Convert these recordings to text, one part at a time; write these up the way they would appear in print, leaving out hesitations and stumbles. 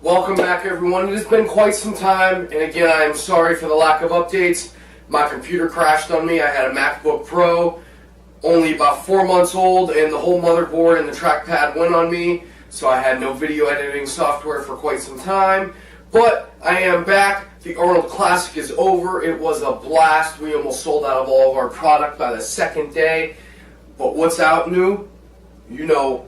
Welcome back, everyone. It has been quite some time, and again, I am sorry for the lack of updates. My computer crashed on me. I had a MacBook Pro, only about 4 months old, and the whole motherboard and the trackpad went on me, so I had no video editing software for quite some time. But I am back. The Arnold Classic is over. It was a blast. We almost sold out of all of our product by the second day. But what's out new? You know,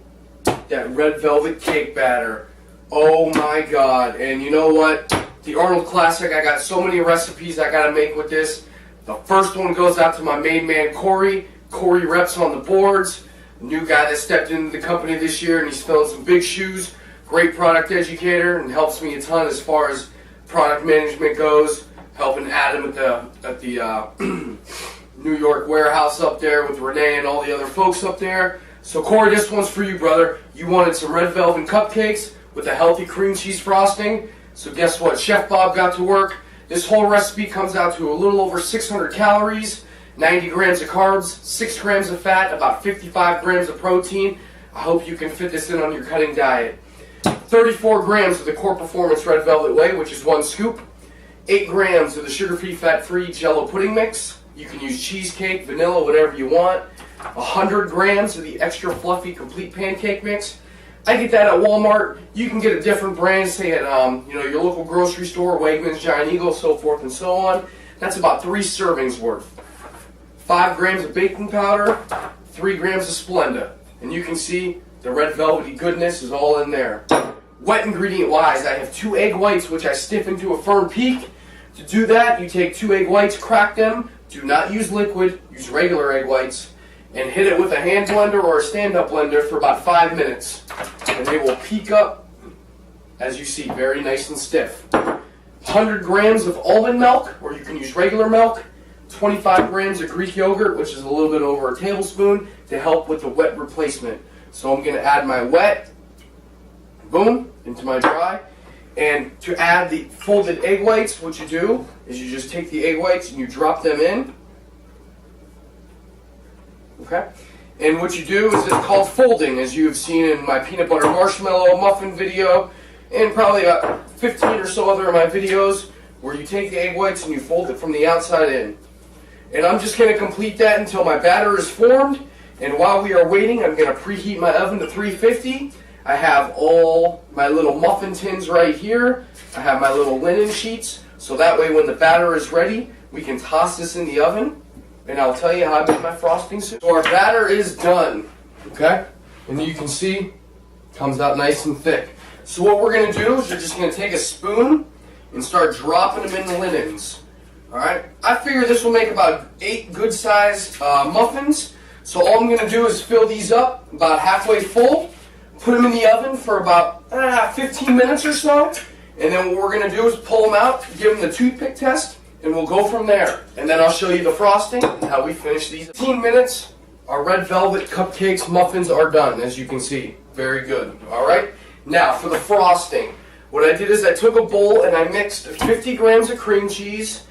that red velvet cake batter. Oh my god. And you know what? The Arnold Classic, I got so many recipes I gotta make with this. The first one goes out to my main man Corey. Corey reps on the boards. New guy that stepped into the company this year, and he's filling some big shoes. Great product educator and helps me a ton as far as product management goes. Helping Adam at the New York warehouse up there with Renee and all the other folks up there. So Corey, this one's for you, brother. You wanted some red velvet cupcakes with a healthy cream cheese frosting. So guess what? Chef Bob got to work. This whole recipe comes out to a little over 600 calories, 90 grams of carbs, 6 grams of fat, about 55 grams of protein. I hope you can fit this in on your cutting diet. 34 grams of the Core Performance Red Velvet Whey, which is 1 scoop. 8 grams of the sugar-free, fat-free Jello pudding mix. You can use cheesecake, vanilla, whatever you want. 100 grams of the extra fluffy Complete Pancake mix. I get that at Walmart. You can get a different brand, say at your local grocery store, Wegmans, Giant Eagle, so forth and so on. That's about 3 servings worth. 5 grams of baking powder, 3 grams of Splenda. And you can see the red velvety goodness is all in there. Wet ingredient wise, I have 2 egg whites which I stiffen to a firm peak. To do that, you take 2 egg whites, crack them. Do not use liquid, use regular egg whites. And hit it with a hand blender or a stand-up blender for about 5 minutes. And they will peak up, as you see, very nice and stiff. 100 grams of almond milk, or you can use regular milk. 25 grams of Greek yogurt, which is a little bit over a tablespoon, to help with the wet replacement. So I'm going to add my wet, boom, into my dry. And to add the folded egg whites, what you do is you just take the egg whites and you drop them in. Okay? And what you do is it's called folding, as you have seen in my peanut butter marshmallow muffin video, and probably 15 or so other of my videos, where you take the egg whites and you fold it from the outside in. And I'm just going to complete that until my batter is formed. And while we are waiting, I'm going to preheat my oven to 350. I have all my little muffin tins right here. I have my little linen sheets, so that way when the batter is ready, we can toss this in the oven. And I'll tell you how I make my frosting soon. So our batter is done, okay? And you can see, it comes out nice and thick. So what we're going to do is we're just going to take a spoon and start dropping them in the linens. Alright? I figure this will make about 8 good-sized muffins. So all I'm going to do is fill these up about halfway full, put them in the oven for about 15 minutes or so, and then what we're going to do is pull them out, give them the toothpick test, and we'll go from there. And then I'll show you the frosting and how we finish these. 15 minutes, our red velvet cupcakes muffins are done, as you can see. Very good. Alright? Now, for the frosting, what I did is I took a bowl and I mixed 50 grams of cream cheese,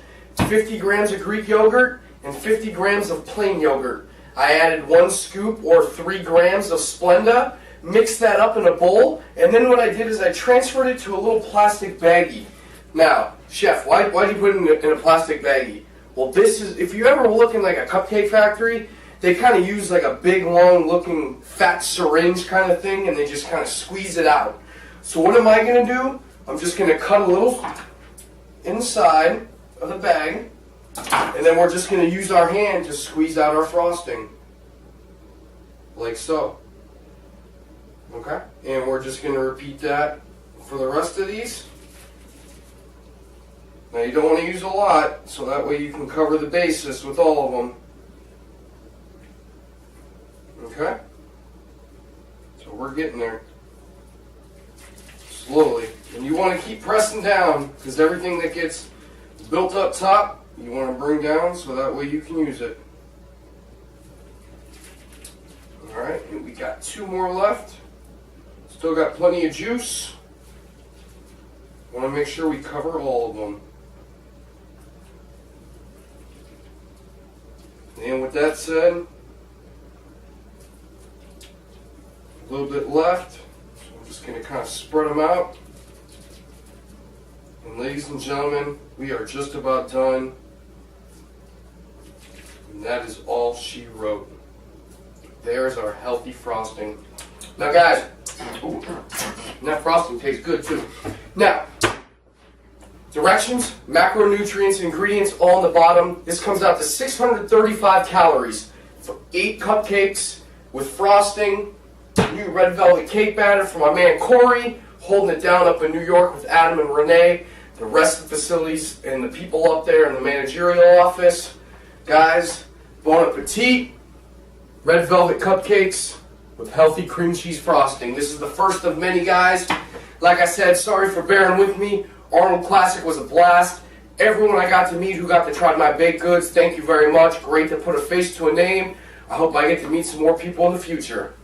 50 grams of Greek yogurt, and 50 grams of plain yogurt. I added 1 scoop or 3 grams of Splenda, mixed that up in a bowl, and then what I did is I transferred it to a little plastic baggie. Now, Chef, why do you put it in a plastic baggie? Well, this is, if you ever look in like a cupcake factory, they kind of use like a big, long-looking fat syringe kind of thing, and they just kind of squeeze it out. So what am I going to do? I'm just going to cut a little inside of the bag, and then we're just going to use our hand to squeeze out our frosting. Like so. Okay? And we're just going to repeat that for the rest of these. Now you don't want to use a lot, so that way you can cover the basis with all of them. Okay? So we're getting there. Slowly. And you want to keep pressing down, because everything that gets built up top, you want to bring down so that way you can use it. Alright, and we got 2 more left. Still got plenty of juice. Want to make sure we cover all of them. And with that said, a little bit left. So I'm just going to kind of spread them out. And ladies and gentlemen, we are just about done. And that is all she wrote. There's our healthy frosting. Now guys, ooh, that frosting tastes good too. Now, directions, macronutrients, ingredients all on the bottom. This comes out to 635 calories for 8 cupcakes with frosting. New red velvet cake batter for my man Corey, holding it down up in New York with Adam and Renee. The rest of the facilities and the people up there in the managerial office. Guys, bon appetit. Red velvet cupcakes with healthy cream cheese frosting. This is the first of many, guys. Like I said, sorry for bearing with me. Arnold Classic was a blast. Everyone I got to meet who got to try my baked goods, thank you very much. Great to put a face to a name. I hope I get to meet some more people in the future.